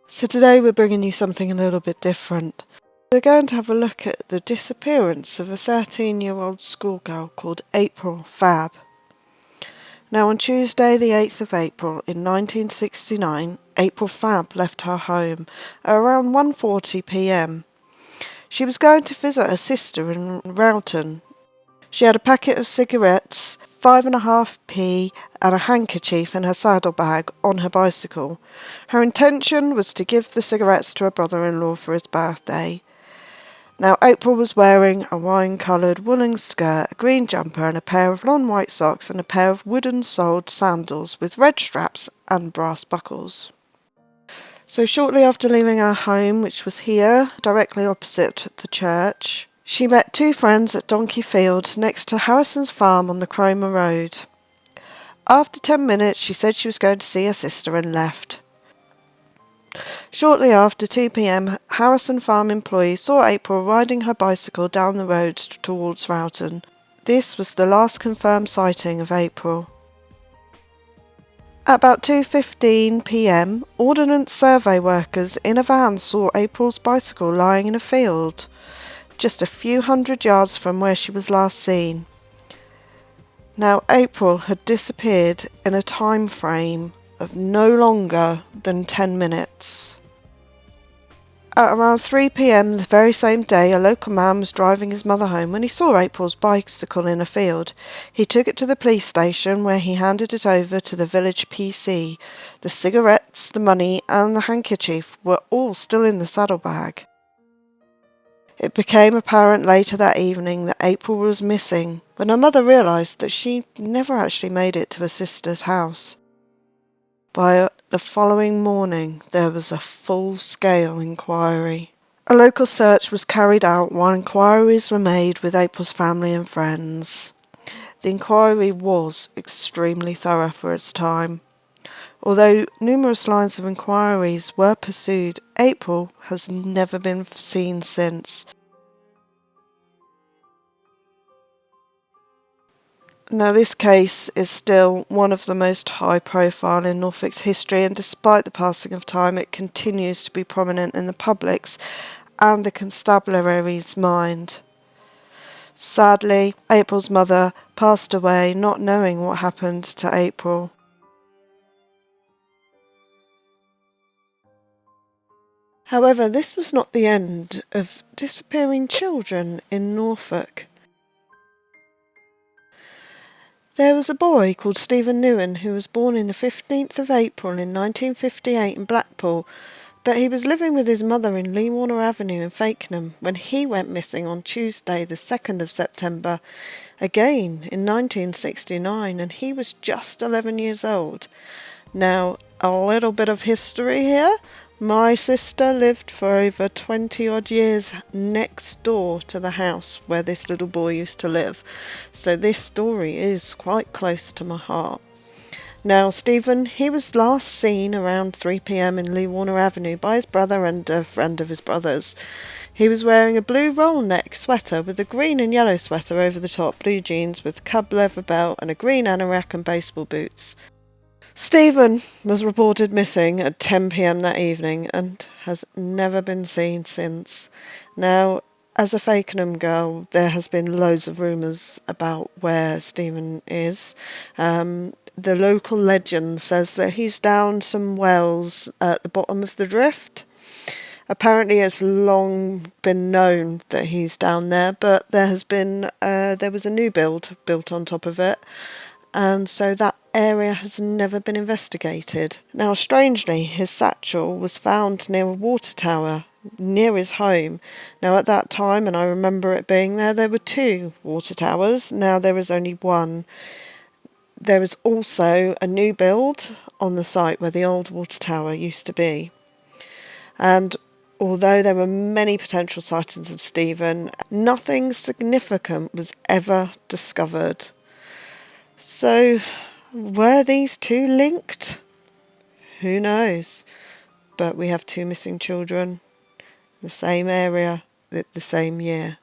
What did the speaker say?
So today we're bringing you something a little bit different. We're going to have a look at the disappearance of a 13-year-old schoolgirl called April Fabb. Now on Tuesday the 8th of April in 1969, April Fabb left her home at around 1:40 p.m. She was going to visit her sister in Rowton. She had a packet of cigarettes, 5.5p and a handkerchief in her saddlebag on her bicycle. Her intention was to give the cigarettes to her brother-in-law for his birthday. Now April was wearing a wine-coloured woolen skirt, a green jumper and a pair of long white socks and a pair of wooden-soled sandals with red straps and brass buckles. So shortly after leaving her home, which was here, directly opposite the church, she met two friends at Donkey Field next to Harrison's farm on the Cromer Road. After 10 minutes, she said she was going to see her sister and left. Shortly after 2 p.m, Harrison Farm employees saw April riding her bicycle down the road towards Rowton. This was the last confirmed sighting of April. At about 2:15 p.m, Ordnance Survey workers in a van saw April's bicycle lying in a field, just a few hundred yards from where she was last seen. Now April had disappeared in a time frame of no longer than 10 minutes. At around 3 p.m. the very same day, a local man was driving his mother home when he saw April's bicycle in a field. He took it to the police station where he handed it over to the village PC. The cigarettes, the money and the handkerchief were all still in the saddlebag. It became apparent later that evening that April was missing when her mother realised that she never actually made it to her sister's house. By the following morning, there was a full-scale inquiry. A local search was carried out while inquiries were made with April's family and friends. The inquiry was extremely thorough for its time. Although numerous lines of inquiries were pursued, April has never been seen since. Now this case is still one of the most high profile in Norfolk's history, and despite the passing of time it continues to be prominent in the public's and the constabulary's mind. Sadly, April's mother passed away not knowing what happened to April. However, this was not the end of disappearing children in Norfolk. There was a boy called Stephen Newen who was born on the 15th of April in 1958 in Blackpool, but he was living with his mother in Lee Warner Avenue in Fakenham when he went missing on Tuesday the 2nd of September, again in 1969, and he was just 11 years old. Now, a little bit of history here. My sister lived for over 20 odd years next door to the house where this little boy used to live, so this story is quite close to my heart. Now Stephen, he was last seen around 3 p.m. in Lee Warner Avenue by his brother and a friend of his brother's. He was wearing a blue roll-neck sweater with a green and yellow sweater over the top, blue jeans with cub leather belt and a green anorak and baseball boots. Stephen was reported missing at 10 p.m. that evening and has never been seen since. Now, as a Fakenham girl, there has been loads of rumours about where Stephen is. The local legend says that he's down some wells at the bottom of the drift. Apparently it's long been known that he's down there, but there was a new build built on top of it, and so that area has never been investigated. Now, strangely, his satchel was found near a water tower near his home. Now, at that time, and I remember it being there were two water towers. Now there is only one. There is also a new build on the site where the old water tower used to be. And although there were many potential sightings of Stephen, nothing significant was ever discovered. So, were these two linked? Who knows? But we have two missing children in the same area, the same year.